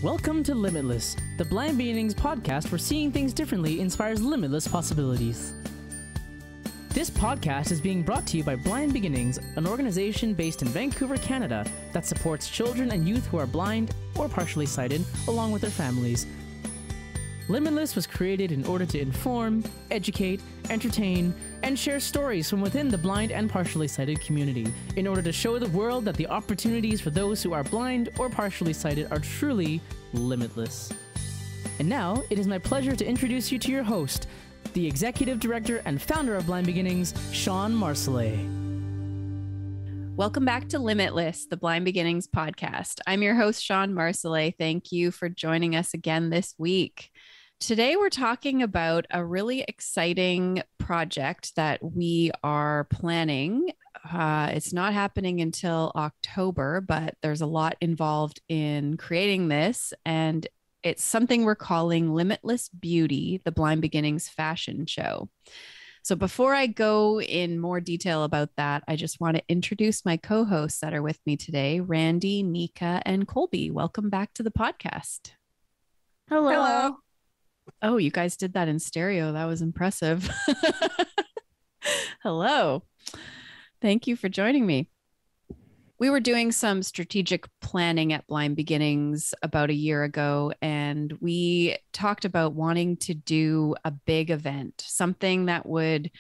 Welcome to Limitless, the BlindBeginnings podcast where seeing things differently inspires limitless possibilities. This podcast is being brought to you by Blind Beginnings, an organization based in Vancouver, Canada, that supports children and youth who are blind or partially sighted, along with their families. Limitless was created in order to inform, educate, entertain, and share stories from within the blind and partially sighted community in order to show the world that the opportunities for those who are blind or partially sighted are truly limitless. And now, it is my pleasure to introduce you to your host, the Executive Director and founder of Blind Beginnings, Shawn Marcellet. Welcome back to Limitless, the Blind Beginnings podcast. I'm your host, Shawn Marcellet. Thank you for joining us again this week. Today, we're talking about a really exciting project that we are planning. It's not happening until October, but there's a lot involved in creating this, and it's something we're calling Limitless Beauty, the Blind Beginnings fashion show. So before I go in more detail about that, I just want to introduce my co-hosts that are with me today, Randi, Nika, and Kolby. Welcome back to the podcast. Hello. Oh, you guys did that in stereo. That was impressive. Hello. Thank you for joining me. We were doing some strategic planning at Blind Beginnings about a year ago, and we talked about wanting to do a big event, something that would,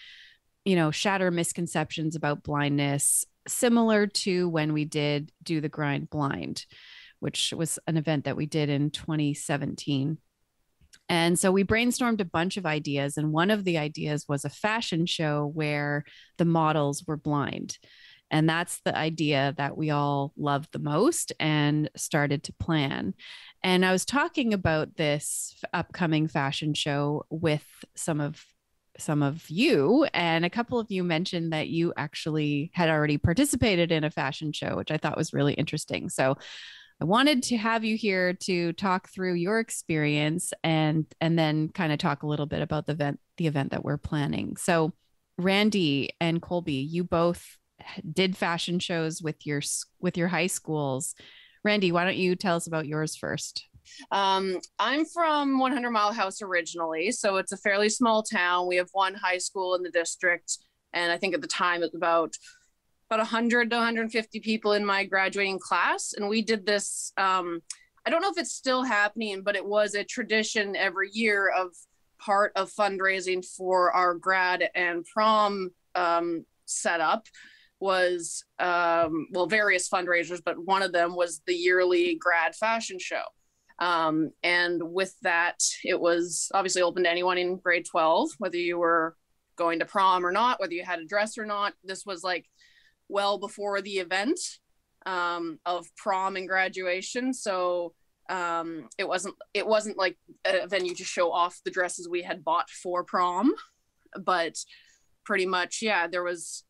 shatter misconceptions about blindness, similar to when we did Do the Grind Blind, which was an event that we did in 2017. And so we brainstormed a bunch of ideas, and one of the ideas was a fashion show where the models were blind. And that's the idea that we all loved the most and started to plan. And I was talking about this upcoming fashion show with some of you, and a couple of you mentioned that you actually had already participated in a fashion show, which I thought was really interesting. So I wanted to have you here to talk through your experience and then kind of talk a little bit about the event that we're planning. So Randi and Kolby, you both did fashion shows with your high schools. Randi, why don't you tell us about yours first? I'm from 100 Mile House originally, so it's a fairly small town. We have one high school in the district, and I think at the time it was about 100 to 150 people in my graduating class. And we did this, I don't know if it's still happening, but it was a tradition every year of part of fundraising for our grad and prom setup was, various fundraisers, but one of them was the yearly grad fashion show. And with that, it was obviously open to anyone in grade 12, whether you were going to prom or not, whether you had a dress or not. This was like well before the event of prom and graduation. So it wasn't like a venue to show off the dresses we had bought for prom, but pretty much, yeah, there was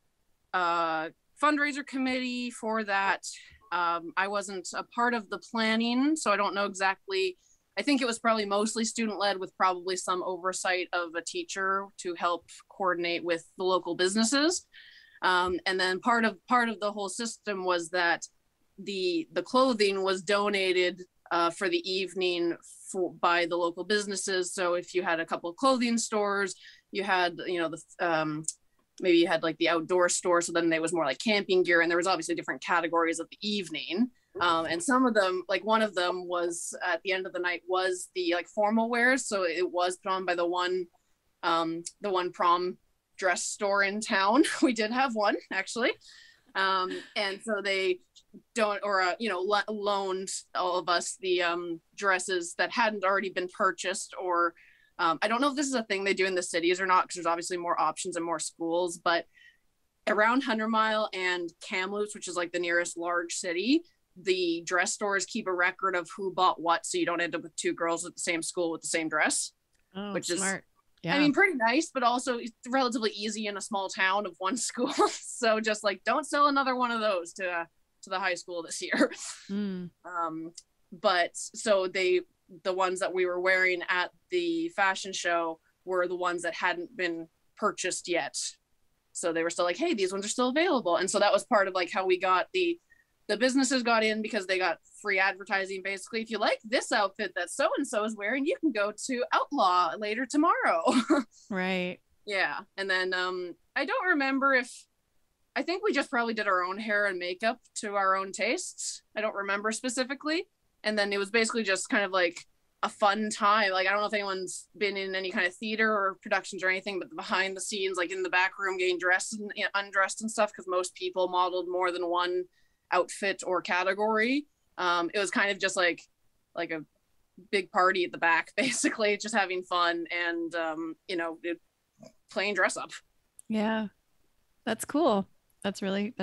a fundraiser committee for that. I wasn't a part of the planning, so I don't know exactly. I think it was probably mostly student-led with probably some oversight of a teacher to help coordinate with the local businesses. And then part of the whole system was that the clothing was donated for the evening by the local businesses. So if you had a couple of clothing stores, you had, maybe you had like the outdoor store. So then there was more like camping gear, and there was obviously different categories of the evening. And some of them, like one of them was at the end of the night was the like formal wears. So it was put on by the one prom dress store in town. We did have one actually. And so they loaned all of us the dresses that hadn't already been purchased, or I don't know if this is a thing they do in the cities or not, because there's obviously more options and more schools, but around 100 Mile and Kamloops, which is like the nearest large city, the dress stores keep a record of who bought what, so you don't end up with two girls at the same school with the same dress. Oh, which smart. Is yeah. I mean, pretty nice, but also relatively easy in a small town of one school. So just like, don't sell another one of those to the high school this year. But so the ones that we were wearing at the fashion show were the ones that hadn't been purchased yet. So they were still like, hey, these ones are still available. And so that was part of like how we got the the businesses got in because they got free advertising. Basically, if you like this outfit that so and so is wearing, you can go to Outlaw later tomorrow. Right. Yeah. And then I don't remember if, I think we just probably did our own hair and makeup to our own tastes. I don't remember specifically. And then it was basically just kind of like a fun time. Like, I don't know if anyone's been in any kind of theater or productions or anything, but behind the scenes, like in the back room getting dressed and undressed and stuff, because most people modeled more than one outfit or category. It was kind of just like a big party at the back, basically, just having fun and, playing dress up. Yeah. That's cool. That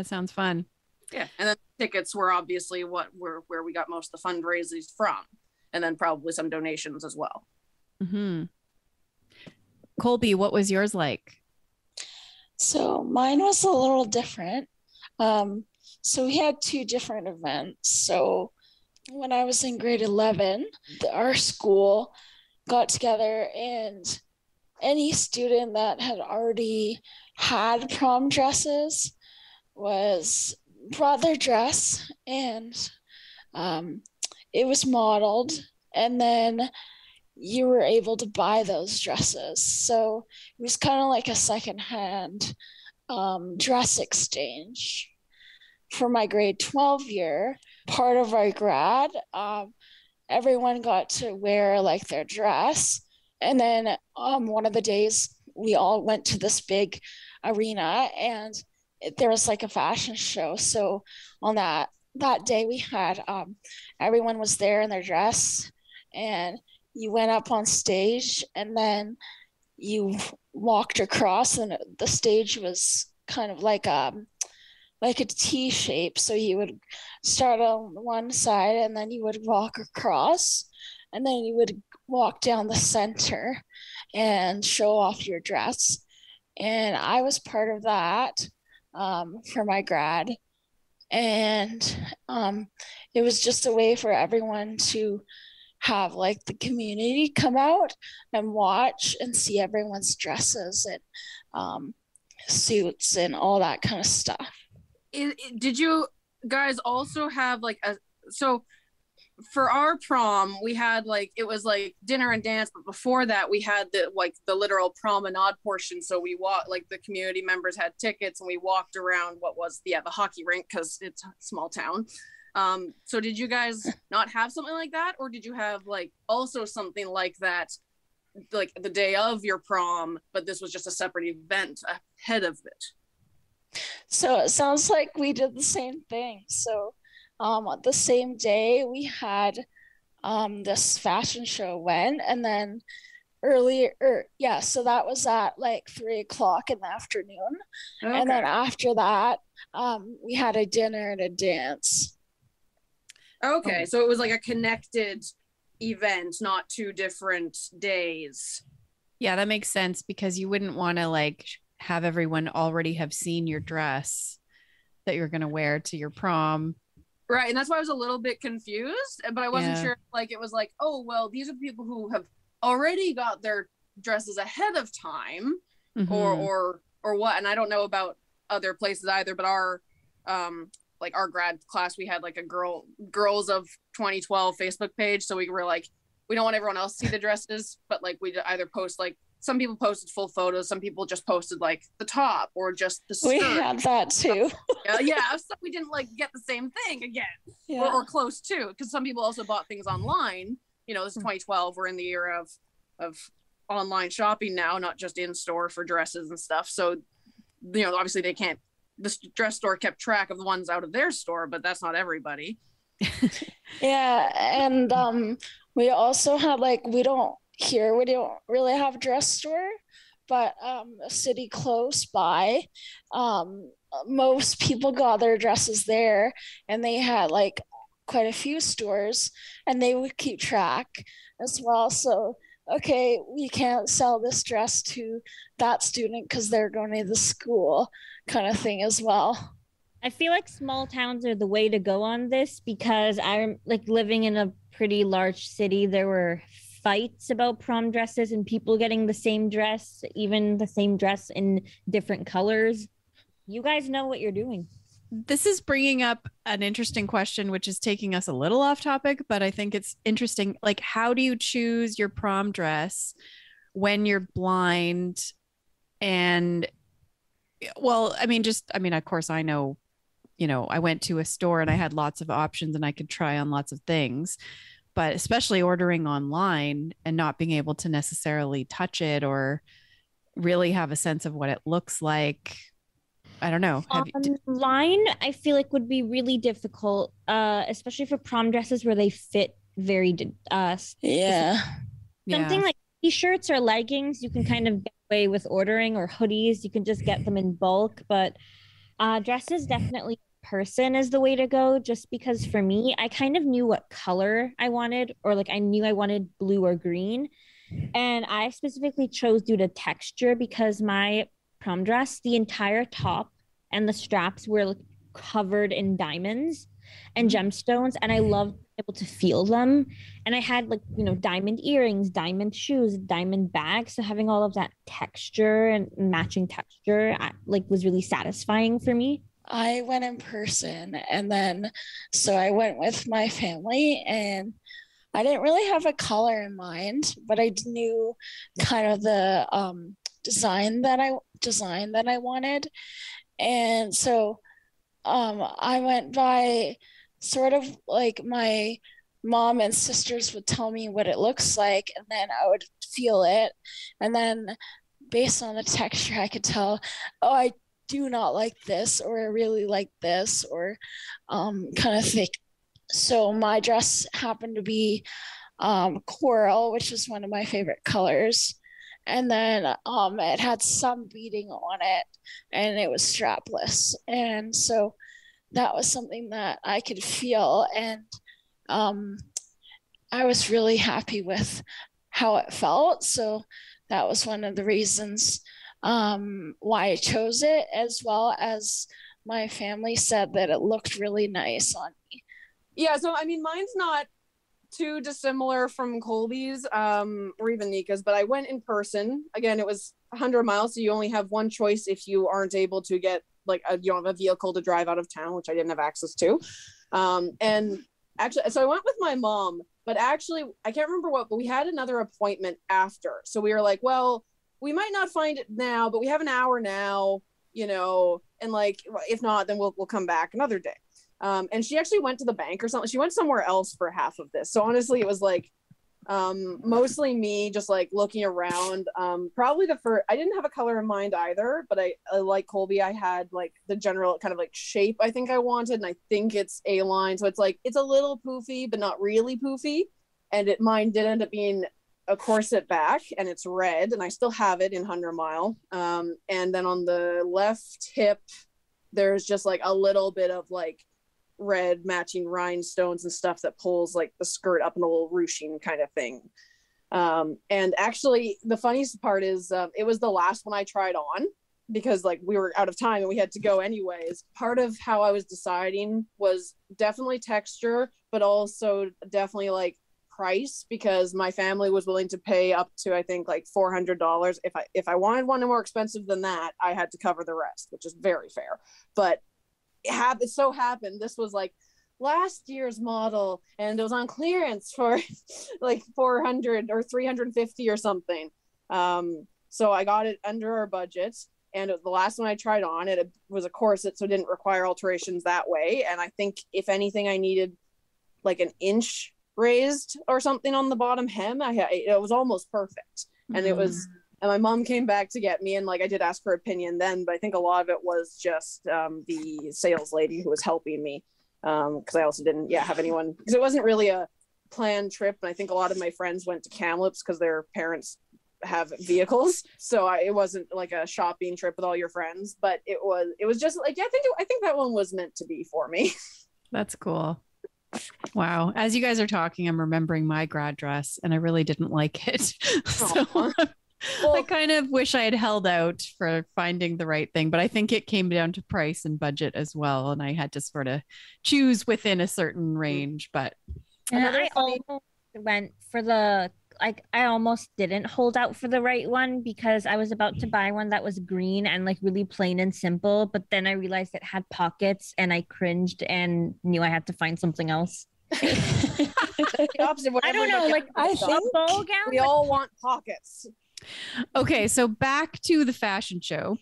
sounds fun. Yeah. And then tickets were obviously where we got most of the fundraisers from. And then probably some donations as well. Mm-hmm. Kolby, what was yours like? So mine was a little different. So we had 2 different events. So when I was in grade 11, our school got together, and any student that had already had prom dresses brought their dress, and it was modeled, and then you were able to buy those dresses. So it was kind of like a secondhand dress exchange. For my grade 12 year, part of our grad, everyone got to wear like their dress. And then one of the days we all went to this big arena, and there was like a fashion show. So on that day we had everyone was there in their dress, and you went up on stage, and then you walked across, and the stage was kind of like a T shape. So you would start on one side, and then you would walk across, and then you would walk down the center and show off your dress. And I was part of that for my grad. And it was just a way for everyone to have like the community come out and watch and see everyone's dresses and suits and all that kind of stuff. Did you guys also have so for our prom, we had it was like dinner and dance, but before that we had the literal promenade portion. So we walked, the community members had tickets, and we walked around the hockey rink, because it's a small town. So did you guys not have something like that, or did you have also something like that, like the day of your prom, but this was just a separate event ahead of it? So it sounds like we did the same thing. So the same day we had this fashion show went, and then so that was at 3:00 in the afternoon. Okay. And then after that we had a dinner and a dance. Okay, so it was like a connected event, not 2 different days. Yeah, that makes sense, because you wouldn't want to have everyone already have seen your dress that you're going to wear to your prom. Right. And that's why I was a little bit confused, but I wasn't sure. It was oh, well, these are people who have already got their dresses ahead of time, mm-hmm. or what. And I don't know about other places either, but our grad class, we had a girls of 2012 Facebook page. So we were we don't want everyone else to see the dresses, but we either post some people posted full photos, some people just posted the top or just the skirt. We had that too. So we didn't get the same thing again, or close to, because some people also bought things online. This is 2012. We're in the era of online shopping now, not just in store for dresses and stuff. So, obviously they can't. The dress store kept track of the ones out of their store, but that's not everybody. Yeah, and we also had we don't really have a dress store, but a city close by, most people got their dresses there, and they had quite a few stores, and they would keep track as well. So, okay, we can't sell this dress to that student because they're going to the school, kind of thing as well. I feel like small towns are the way to go on this, because I'm living in a pretty large city. There were fights about prom dresses and people getting the same dress, even the same dress in different colors. You guys know what you're doing. This is bringing up an interesting question, which is taking us a little off topic, but I think it's interesting. Like, how do you choose your prom dress when you're blind? And well, I mean, of course, I know, I went to a store and I had lots of options and I could try on lots of things, but especially ordering online and not being able to necessarily touch it or really have a sense of what it looks like. I don't know. Online, I feel like would be really difficult, especially for prom dresses where they fit very Yeah. Something like t-shirts or leggings, you can kind of get away with ordering, or hoodies, you can just get them in bulk. But dresses, definitely in person is the way to go, just because for me, I kind of knew what color I wanted, or like I knew I wanted blue or green. And I specifically chose due to texture, because my prom dress, the entire top and the straps were like covered in diamonds and gemstones, and I loved able to feel them. And I had like, diamond earrings, diamond shoes, diamond bags, so having all of that texture and matching texture was really satisfying for me. I went in person, and then so I went with my family, and I didn't really have a color in mind, but I knew kind of the design that I wanted. And so I went by sort of like my mom and sisters would tell me what it looks like, and then I would feel it. And then based on the texture, I could tell, oh, I do not like this, or I really like this, or kind of thick. So my dress happened to be coral, which is one of my favorite colors. And then it had some beading on it, and it was strapless. And so that was something that I could feel. And I was really happy with how it felt. So that was one of the reasons why I chose it, as well as my family said that it looked really nice on me. Yeah, so I mean, mine's not too dissimilar from Kolby's or even Nika's, but I went in person. Again, it was 100 miles, so you only have one choice if you aren't able to get you don't have a vehicle to drive out of town, which I didn't have access to. And actually, so I went with my mom, but actually I can't remember but we had another appointment after. So we were like, well, we might not find it now, but we have an hour now, and if not, then we'll come back another day. And she actually went to the bank or something. She went somewhere else for half of this. So honestly, it was mostly me just looking around. Probably I didn't have a color in mind either, but I like Kolby. I had the general kind of shape I think I wanted. And I think it's A-line. So it's a little poofy, but not really poofy. And mine did end up being a corset back, and it's red, and I still have it in 100 Mile. And then on the left hip, there's just a little bit of red matching rhinestones and stuff that pulls the skirt up in a little ruching kind of thing. And actually the funniest part is it was the last one I tried on, because we were out of time and we had to go anyways. Part of how I was deciding was definitely texture, but also definitely price, because my family was willing to pay up to I think $400. If I wanted one more expensive than that, I had to cover the rest, which is very fair. But it so happened this was last year's model, and it was on clearance for 400 or 350 or something. So I got it under our budget, and the last one I tried on, it was a corset, so it didn't require alterations that way. And I think if anything, I needed an inch raised or something on the bottom hem. It was almost perfect. And it was, and my mom came back to get me, and I did ask her opinion then, but I think a lot of it was just the sales lady who was helping me, because I also didn't have anyone, because it wasn't really a planned trip. And I think a lot of my friends went to Kamloops because their parents have vehicles, so it wasn't a shopping trip with all your friends, but it was just I think that one was meant to be for me. That's cool. Wow. As you guys are talking, I'm remembering my grad dress, and I really didn't like it. So I kind of wish I had held out for finding the right thing, but I think it came down to price and budget as well. And I had to sort of choose within a certain range. But I almost went for the like I almost didn't hold out for the right one because I was about to buy one that was green and like really plain and simple, but then I realized it had pockets and I cringed and knew I had to find something else. The opposite of what I don't know, everybody like else I does. think a ball gown. We all want pockets. Okay, so back to the fashion show.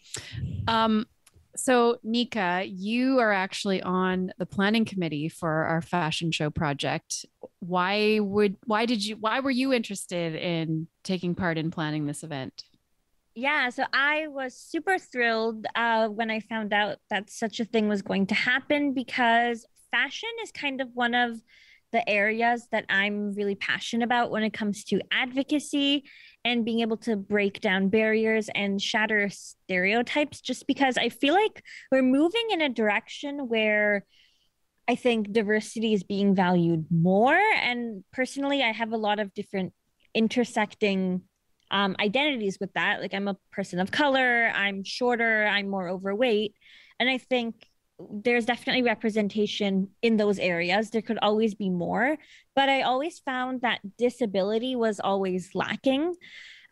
So Nika, you are actually on the planning committee for our fashion show project. Why were you interested in taking part in planning this event? Yeah, so I was super thrilled when I found out that such a thing was going to happen because fashion is kind of one of the areas that I'm really passionate about when it comes to advocacy and being able to break down barriers and shatter stereotypes, just because I feel like we're moving in a direction where I think diversity is being valued more. And personally, I have a lot of different intersecting identities with that. Like I'm a person of color, I'm shorter, I'm more overweight. And I think there's definitely representation in those areas. There could always be more, but I always found that disability was always lacking.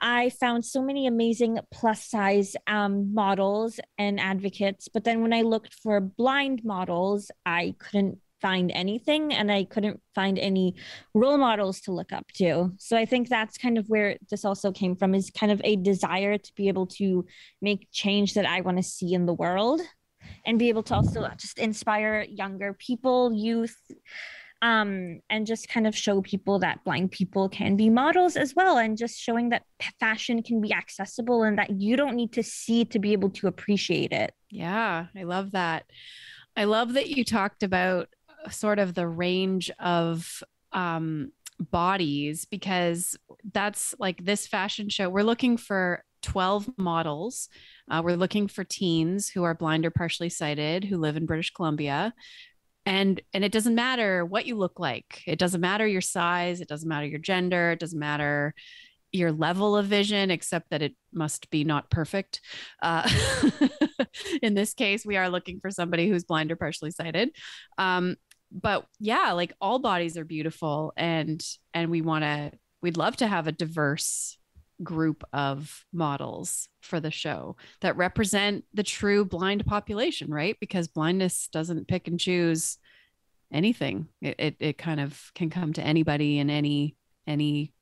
I found so many amazing plus size models and advocates, but then when I looked for blind models, I couldn't find anything and I couldn't find any role models to look up to. So I think that's kind of where this also came from, is kind of a desire to be able to make change that I want to see in the world and be able to also just inspire younger people, youth, and just kind of show people that blind people can be models as well, and just showing that fashion can be accessible and that you don't need to see to be able to appreciate it. Yeah, I love that. I love that you talked about sort of the range of bodies, because that's like this fashion show. We're looking for 12 models. We're looking for teens who are blind or partially sighted who live in British Columbia. And it doesn't matter what you look like. It doesn't matter your size. It doesn't matter your gender. It doesn't matter your level of vision, except that it must be not perfect. In this case, we are looking for somebody who's blind or partially sighted. But yeah, like all bodies are beautiful, and we'd love to have a diverse group of models for the show that represent the true blind population, right? Because blindness doesn't pick and choose anything. It kind of can come to anybody in any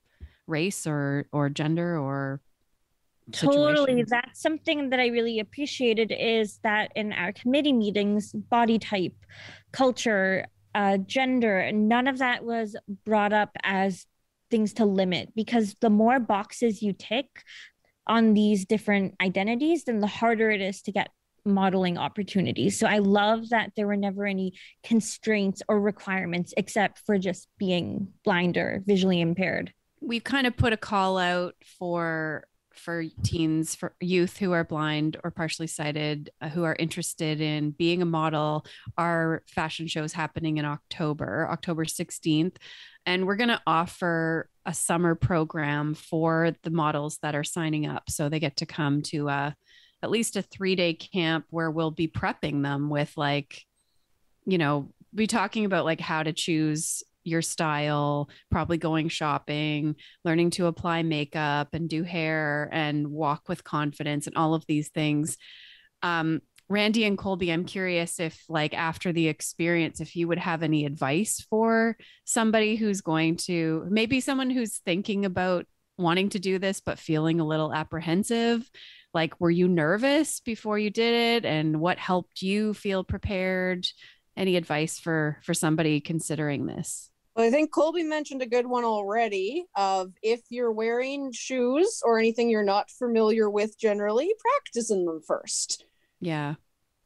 race or gender or Totally. situation. That's something that I really appreciated, is that in our committee meetings, body type, culture, gender, none of that was brought up as things to limit, because the more boxes you tick on these different identities, then the harder it is to get modeling opportunities. So I love that there were never any constraints or requirements except for just being blind or visually impaired. We've kind of put a call out for teens, for youth who are blind or partially sighted, who are interested in being a model. Our fashion show is happening in October 16th. And we're going to offer a summer program for the models that are signing up. So they get to come to at least a 3-day camp where we'll be prepping them with, like, be talking about like how to choose your style, probably going shopping, learning to apply makeup and do hair and walk with confidence and all of these things. Randi and Kolby, I'm curious if, like, after the experience, if you would have any advice for somebody who's maybe someone who's thinking about wanting to do this, but feeling a little apprehensive. Like, were you nervous before you did it? And what helped you feel prepared? Any advice for somebody considering this? Well, I think Kolby mentioned a good one already of, if you're wearing shoes or anything you're not familiar with generally, practice in them first. Yeah.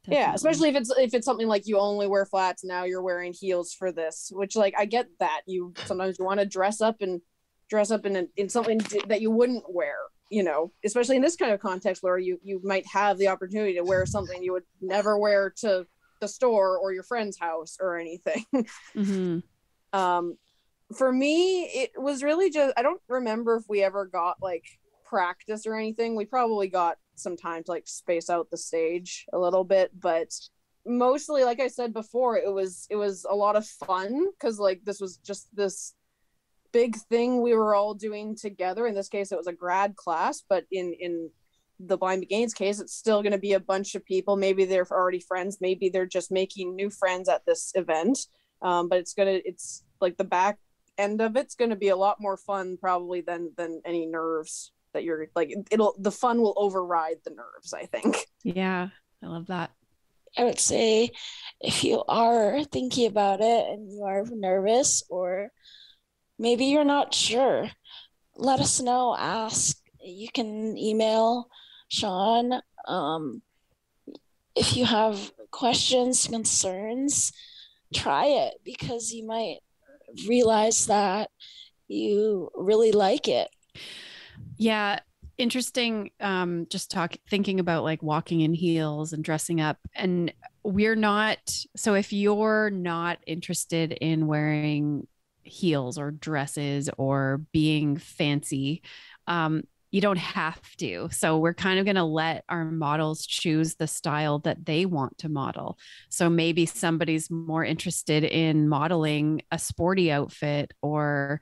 Definitely. Yeah, especially if it's something like you only wear flats, now you're wearing heels for this, which, like, I get that sometimes you want to dress up in something that you wouldn't wear, especially in this kind of context where you might have the opportunity to wear something you would never wear to the store or your friend's house or anything. Mm-hmm. For me, it was really just, I don't remember if we ever got like practice or anything. We probably got some time to like space out the stage a little bit, but mostly, like I said before, it was a lot of fun, because like this was just this big thing we were all doing together. In this case, it was a grad class, but in the Blind Beginnings case, it's still going to be a bunch of people. Maybe they're already friends. Maybe they're just making new friends at this event. But it's like the back end of it's going to be a lot more fun probably than any nerves that you're like, the fun will override the nerves, I think. Yeah, I love that. I would say if you are thinking about it and you are nervous, or maybe you're not sure, let us know, ask. You can email Shawn. If you have questions, concerns, try it, because you might realize that you really like it. Yeah, interesting. Thinking about like walking in heels and dressing up, and we're not. So if you're not interested in wearing heels or dresses or being fancy, you don't have to. So we're kind of going to let our models choose the style that they want to model. So maybe somebody's more interested in modeling a sporty outfit or,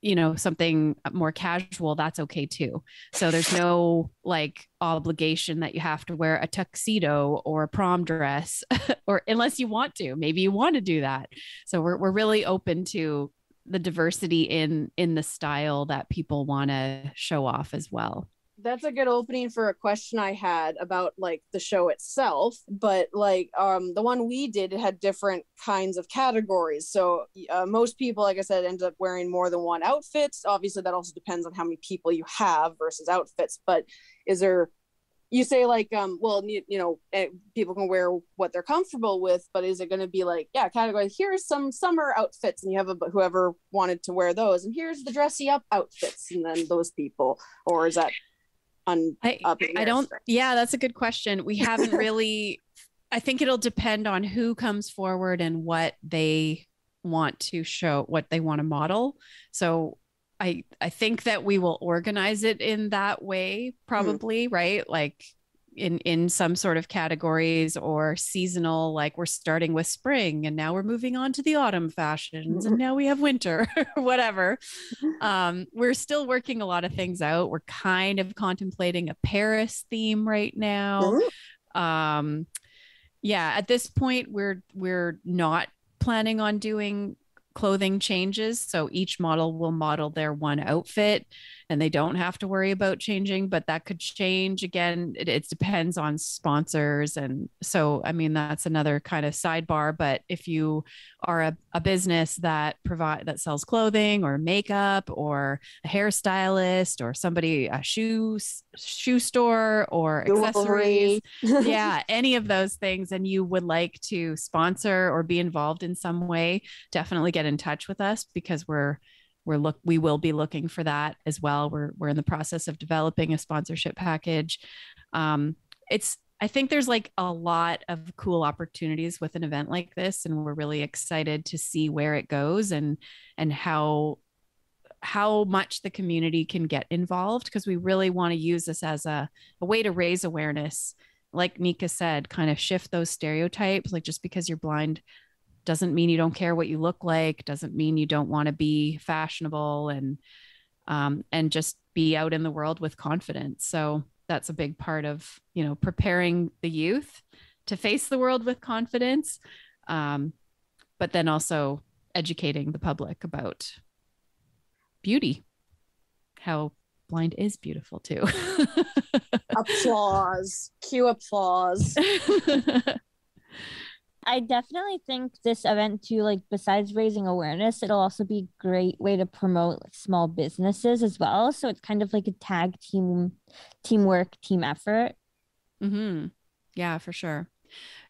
you know, something more casual. That's okay too. So there's no like obligation that you have to wear a tuxedo or a prom dress, or unless you want to. Maybe you want to do that. So we're really open to the diversity in the style that people want to show off as well. That's a good opening for a question I had about like the show itself, but like the one we did, it had different kinds of categories. So most people, like I said, end up wearing more than one outfit. Obviously that also depends on how many people you have versus outfits, but is there, you say like, well, you know, people can wear what they're comfortable with, but is it going to be like, yeah, category, here's some summer outfits and you have whoever wanted to wear those, and here's the dressy up outfits and then those people, or is that I don't, yeah, that's a good question. We haven't really, I think it'll depend on who comes forward and what they want to show, what they want to model. So I think that we will organize it in that way, probably, right? Like in some sort of categories or seasonal, like we're starting with spring and now we're moving on to the autumn fashions and now we have winter or whatever. We're still working a lot of things out. We're kind of contemplating a Paris theme right now. Yeah, at this point, we're not planning on doing clothing changes. So each model will model their one outfit and they don't have to worry about changing, but that could change again. It depends on sponsors. And so, I mean, that's another kind of sidebar, but if you are a business that sells clothing or makeup or a hairstylist or somebody, a shoe store or accessories, yeah, any of those things, and you would like to sponsor or be involved in some way, definitely get in touch with us, because we will be looking for that as well. We're in the process of developing a sponsorship package. I think there's like a lot of cool opportunities with an event like this, and we're really excited to see where it goes and how much the community can get involved, because we really want to use this as a way to raise awareness. Like Nika said, kind of shift those stereotypes. Like just because you're blind doesn't mean you don't care what you look like, doesn't mean you don't want to be fashionable and just be out in the world with confidence. So that's a big part of, you know, preparing the youth to face the world with confidence, but then also educating the public about beauty, how blind is beautiful too. Applause. Cue applause. I definitely think this event too, like besides raising awareness, it'll also be a great way to promote like, small businesses as well. So it's kind of like a teamwork, team effort. Yeah, for sure.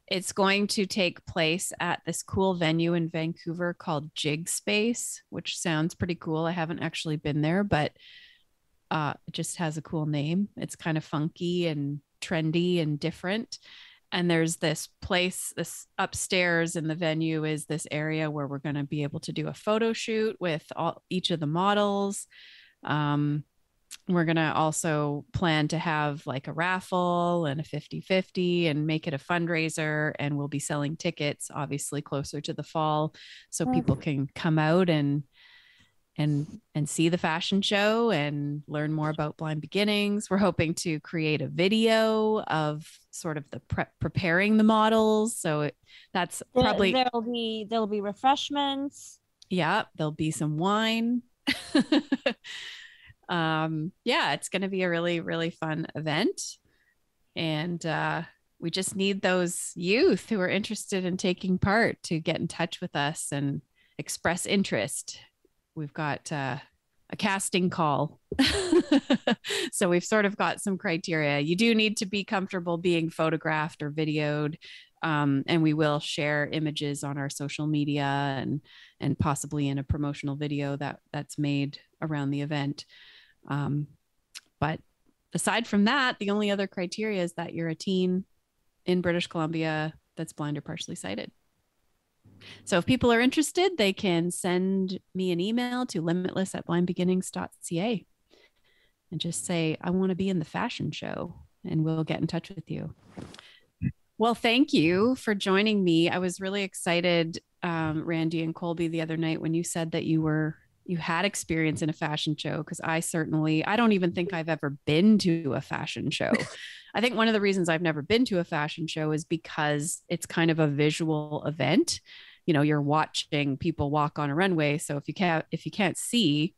It's going to take place at this cool venue in Vancouver called Jig Space, which sounds pretty cool. I haven't actually been there, but it just has a cool name. It's kind of funky and trendy and different. And there's this place, this upstairs in the venue is this area where we're going to be able to do a photo shoot with each of the models. We're going to also plan to have like a raffle and a 50-50 and make it a fundraiser. And we'll be selling tickets, obviously closer to the fall, so people can come out and and see the fashion show and learn more about Blind Beginnings. We're hoping to create a video of sort of the preparing the models. So that's probably there'll be refreshments. Yeah, there'll be some wine. Yeah, it's going to be a really, really fun event. And we just need those youth who are interested in taking part to get in touch with us and express interest. We've got a casting call. So we've sort of got some criteria. You do need to be comfortable being photographed or videoed. And we will share images on our social media and possibly in a promotional video that's made around the event. But aside from that, the only other criteria is that you're a teen in British Columbia that's blind or partially sighted. So if people are interested, they can send me an email to limitless@blindbeginnings.ca and just say, I want to be in the fashion show, and we'll get in touch with you. Well, thank you for joining me. I was really excited, Randi and Kolby, the other night when you said that you had experience in a fashion show, because I don't even think I've ever been to a fashion show. I think one of the reasons I've never been to a fashion show is because it's kind of a visual event. You know, you're watching people walk on a runway. So if you can't see,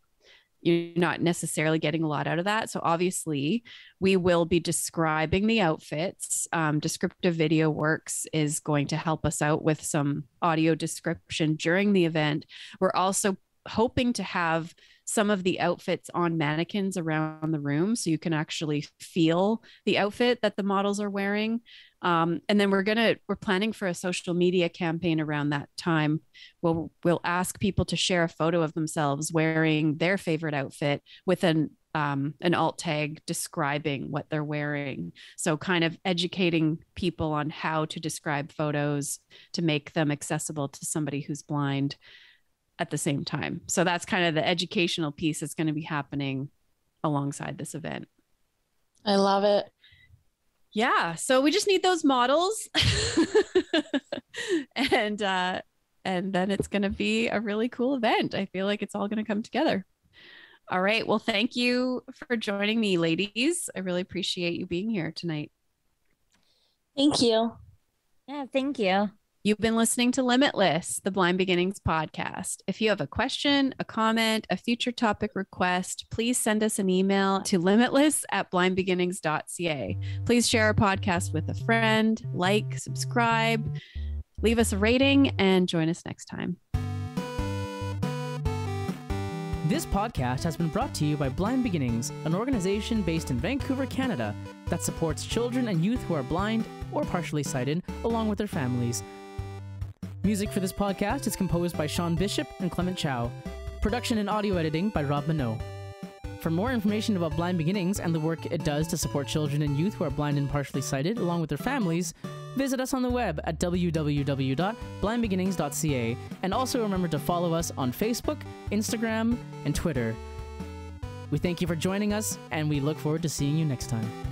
you're not necessarily getting a lot out of that. So obviously we will be describing the outfits. Descriptive Video Works is going to help us out with some audio description during the event. We're also hoping to have some of the outfits on mannequins around the room, so you can actually feel the outfit that the models are wearing. And then we're planning for a social media campaign around that time. We'll ask people to share a photo of themselves wearing their favorite outfit with an alt tag describing what they're wearing. So kind of educating people on how to describe photos to make them accessible to somebody who's blind at the same time. So that's kind of the educational piece that's going to be happening alongside this event. I love it. Yeah. So we just need those models. and then it's going to be a really cool event. I feel like it's all going to come together. All right. Well, thank you for joining me, ladies. I really appreciate you being here tonight. Thank you. Yeah, thank you. You've been listening to Limitless, the Blind Beginnings podcast. If you have a question, a comment, a future topic request, please send us an email to limitless@blindbeginnings.ca. Please share our podcast with a friend, like, subscribe, leave us a rating, and join us next time. This podcast has been brought to you by Blind Beginnings, an organization based in Vancouver, Canada, that supports children and youth who are blind or partially sighted, along with their families. Music for this podcast is composed by Shawn Bishop and Clement Chow. Production and audio editing by Rob Minot. For more information about Blind Beginnings and the work it does to support children and youth who are blind and partially sighted, along with their families, visit us on the web at www.blindbeginnings.ca, and also remember to follow us on Facebook, Instagram, and Twitter. We thank you for joining us, and we look forward to seeing you next time.